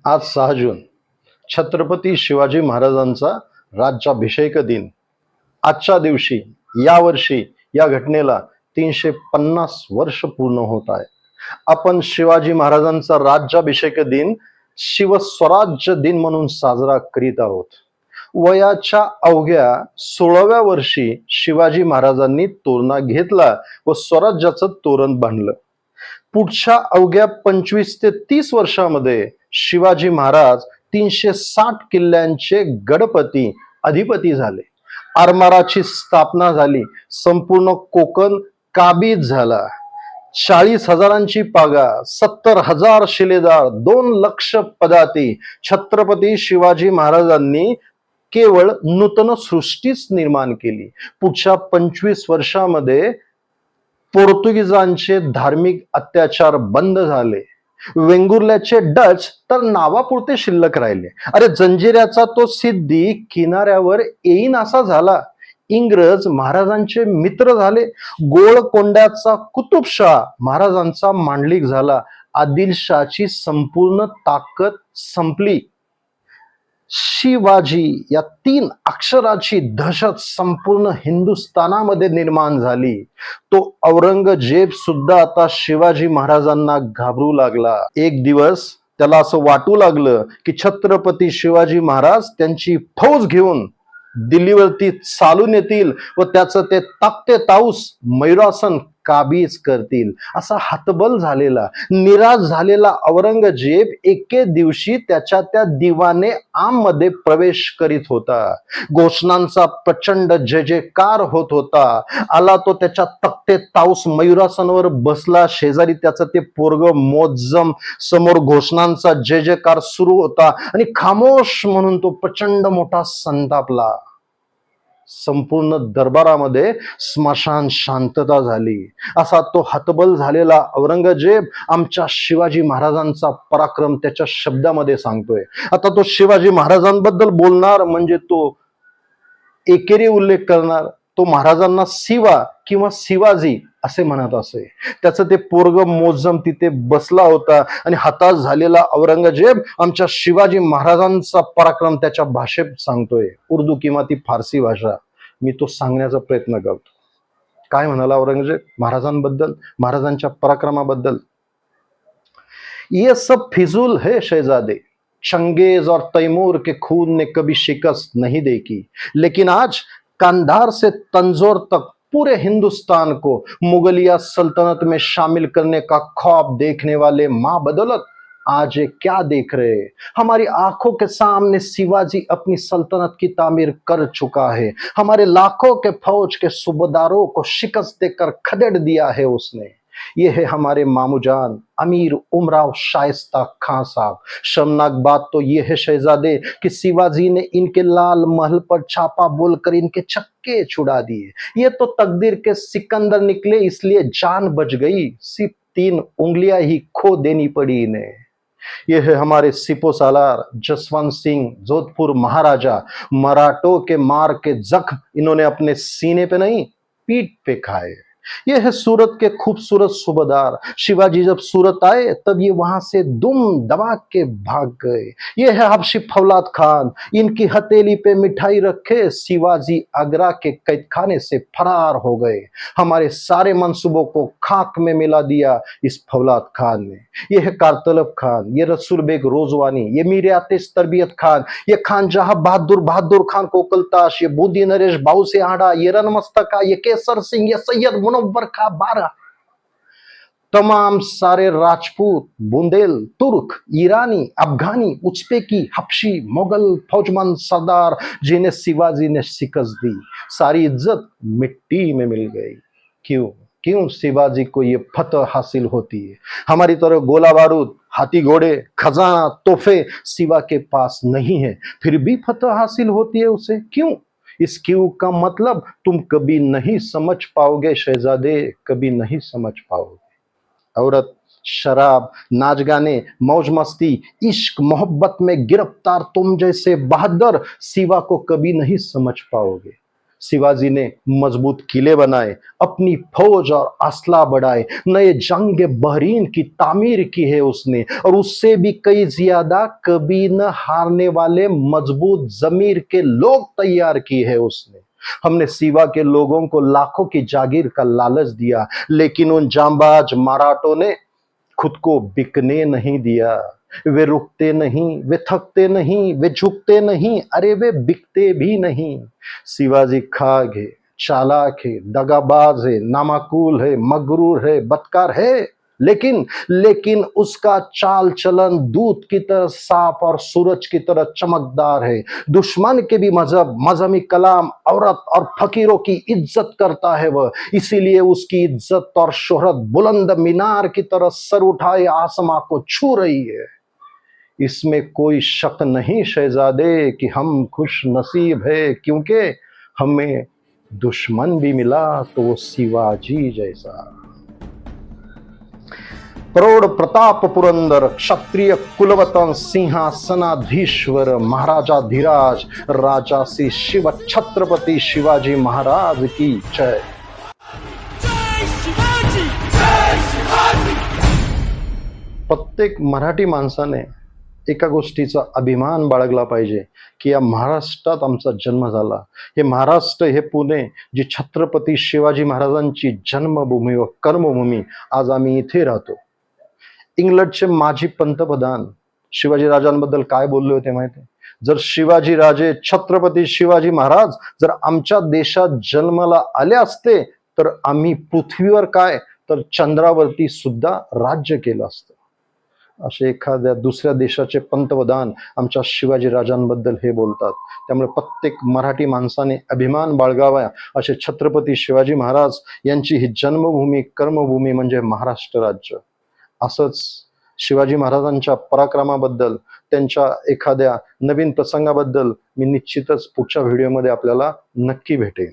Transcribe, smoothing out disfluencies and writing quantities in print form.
आज 6 जून छत्रपती शिवाजी महाराजांचा राज्याभिषेक दिन. आजच्या दिवशी यावर्षी या घटनेला 350 वर्ष पूर्ण होत आहे. आपण शिवाजी महाराजांचा राज्याभिषेक दिन शिवस्वराज्य दिन म्हणून साजरा करीत आहोत. वयाच्या अवघ्या 16व्या वर्षी शिवाजी महाराजांनी तोरणा घेतला व स्वराज्याचं तोरण बांधलं. पुढच्या अवघ्या 25 ते 30 वर्षामध्ये शिवाजी महाराज 360 किल्ल्यांचे गडपती अधिपती झाले. आरमाराची स्थापना झाली. संपूर्ण कोकण काबीज झाला. 40,000ची पागा, 70,000 शिलेदार, 2 लक्ष पदाती. छत्रपती शिवाजी महाराजांनी केवळ नूतन सृष्टीच निर्माण केली. पुढच्या 25 वर्षामध्ये पोर्तुगीजांचे धार्मिक अत्याचार बंद झाले. वेंगुर्ल्याचे डच तर नावापुरते शिल्लक राहिले. अरे जंजिऱ्याचा तो सिद्धी किनाऱ्यावर येईनासा झाला. इंग्रज महाराजांचे मित्र झाले. गोळकोंड्याचा कुतुबशाह महाराजांचा मांडलिक झाला. आदिलशाची संपूर्ण ताकद संपली. शिवाजी या 3 अक्षराची दहशत संपूर्ण हिंदुस्थानामध्ये निर्माण झाली. तो औरंगजेब सुद्धा आता शिवाजी महाराजांना घाबरू लागला. एक दिवस त्याला असं वाटू लागलं की छत्रपती शिवाजी महाराज त्यांची फौज घेऊन दिल्लीवरती चालून येतील व त्याचं ते ताकते ताऊस मयुरासन काबीज करतील. असा हतबल झालेला निराश झालेला औरंगजेब एके दिवशी त्याच्या त्या दिवाने आम मध्ये प्रवेश करीत होता. घोषणांचा प्रचंड जय जयकार होत होता. आला तो त्याच्या तख्ते ताऊस मयुरासनवर बसला. शेजारी त्याचं ते पोरग मोज्जम. समोर घोषणांचा जय जयकार सुरू होता आणि खामोश म्हणून तो प्रचंड मोठा संतापला. संपूर्ण दरबारामध्ये स्मशान शांतता झाली. असा तो हतबल झालेला औरंगजेब आमच्या शिवाजी महाराजांचा पराक्रम त्याच्या शब्दामध्ये सांगतोय. आता तो शिवाजी महाराजांबद्दल बोलणार म्हणजे तो एकेरी उल्लेख करणार. तो महाराजांना शिवा किंवा शिवाजी असे म्हणत असे. त्याचं ते पोरग मोजम तिथे बसला होता आणि हताश झालेला औरंगजेब आमच्या शिवाजी महाराजांचा पराक्रम त्याच्या भाषेत सांगतोय. उर्दू किंवा ती फारसी भाषा. मी तो सांगण्याचा प्रयत्न करतो. काय म्हणाला औरंगजेब महाराजांबद्दल, महाराजांच्या पराक्रमाबद्दल? ये सब फिजूल है शहजादे, चंगेज और तैमूर के खून ने कभी शिकस्त नहीं देखी, लेकिन आज कांधार से तंजौर तक पूरे हिंदुस्तान को मुगलिया सल्तनत में शामिल करने का ख्वाब देखने वाले मां बदौलत आज ये क्या देख रहे हैं? हमारी आंखों के सामने शिवाजी अपनी सल्तनत की तामीर कर चुका है. हमारे लाखों के फौज के सूबेदारों को शिकस्त देकर खदेड़ दिया है उसने. ये है हमारे मामूजान अमीर उमराव शाइस्ता खां साहब. शर्मनाक बात तो ये है शहजादे कि शिवाजी ने इनके लाल महल पर छापा बोलकर इनके छक्के छुड़ा दिए. ये तो तकदीर के सिकंदर निकले इसलिए जान बच गई. सिर्फ 3 उंगलियां ही खो देनी पड़ी इन्हें. ये है हमारे सिपो सालार जसवंत सिंह जोधपुर महाराजा. मराठों के मार के जख्म इन्होंने अपने सीने पे नहीं पीठ पे खाए. ये है सूरत के खूबसूरत सूबेदार. शिवाजी जब सूरत आए तब ये वहां से दुम दबा के भाग गए. ये है हबशी फौलाद खान. इनकी हथेली पे मिठाई रखे शिवाजी आगरा के कैद खाने से फरार हो गए. हमारे सारे मंसूबों को खाक में मिला दिया इस फौलाद खान ने. ये है कारतलब खान, ये रसूल बेग रोजवानी, ये मीर आतिश तरबियत खान, ये खान जहां बहादुर खान कोकलताश, ये बूदी नरेश बाऊ से आड़ा, ये रनमस्तका, ये केसर सिंह, ये सैयद मुनव्वर खा बारा. तमाम सारे राजपूत, बुंदेल, तुर्क, ईरानी, अफगानी, उज्बेकी, हबशी, मुगल फौजमंद सरदार जिन्हें शिवाजी ने शिकस्त दी, सारी इज्जत मिट्टी में मिल गई. क्यों क्यों शिवाजी को ये फतह हासिल होती है? हमारी तरह गोला बारूद, हाथी घोड़े, खजाना, तोहफे शिवा के पास नहीं है, फिर भी फतह हासिल होती है उसे. क्यों? इस क्यों का मतलब तुम कभी नहीं समझ पाओगे शहजादे, कभी नहीं समझ पाओगे. औरत, शराब, नाच गाने, मौज मस्ती, इश्क मोहब्बत में गिरफ्तार तुम जैसे बहादुर शिवा को कभी नहीं समझ पाओगे. शिवाजी ने मजबूत किले बनाए, अपनी फौज और असला बढ़ाए, नए जंग बहरीन की तामीर की है उसने, और उससे भी कई ज्यादा कभी न हारने वाले मजबूत जमीर के लोग तैयार किए है उसने। हमने सिवा के लोगों को लाखों की जागीर का लालच दिया, लेकिन उन जांबाज मराठों ने खुद को बिकने नहीं दिया। वे रुकते नहीं, वे थकते नहीं, वे झुकते नहीं, अरे वे बिकते भी नहीं। शिवाजी खाग है, चालाक है, दगाबाज है, नामाकूल है, मगरूर है, बदकार है, लेकिन लेकिन उसका चाल चलन दूध की तरह साफ और सूरज की तरह चमकदार है। दुश्मन के भी मजहब, मजहबी कलाम, औरत और फकीरों की इज्जत करता है वह, इसीलिए उसकी इज्जत और शोहरत बुलंद मीनार की तरह सर उठाए आसमां को छू रही है। इसमें कोई शक नहीं शहजादे कि हम खुश नसीब है, क्योंकि हमें दुश्मन भी मिला तो वो शिवाजी जैसा। प्रौढ़ प्रताप पुरंदर, क्षत्रिय कुलवतन, सिंहासनाधीश्वर, महाराजा धीराज, राजा श्री शिव छत्रपति शिवाजी महाराज की जय। प्रत्येक मराठी माणसाने एका गोष्टीचा अभिमान बाळगला पाहिजे की या महाराष्ट्रात आमचा जन्म झाला। हे महाराष्ट्र, हे पुणे, जी छत्रपती शिवाजी महाराजांची जन्मभूमी व कर्मभूमी, आज आम्ही इथे राहतो। इंग्लंडचे माजी पंतप्रधान शिवाजी राजांबद्दल काय बोलले होते माहिती? जर शिवाजी राजे, छत्रपती शिवाजी महाराज जर आमच्या देशात जन्माला आले असते तर आम्ही पृथ्वीवर काय तर चंद्रावरती सुद्धा राज्य केलं असतं। असे एखाद्या दुसऱ्या देशाचे पंतप्रधान आमच्या शिवाजी राजांबद्दल हे बोलतात। त्यामुळे प्रत्येक मराठी माणसाने अभिमान बाळगावा, असे छत्रपती शिवाजी महाराज यांची ही जन्मभूमी, कर्मभूमी म्हणजे महाराष्ट्र राज्य। असंच शिवाजी महाराजांच्या पराक्रमाबद्दल, त्यांच्या एखाद्या नवीन प्रसंगाबद्दल मी निश्चितच पुढच्या व्हिडिओमध्ये आपल्याला नक्की भेटेन।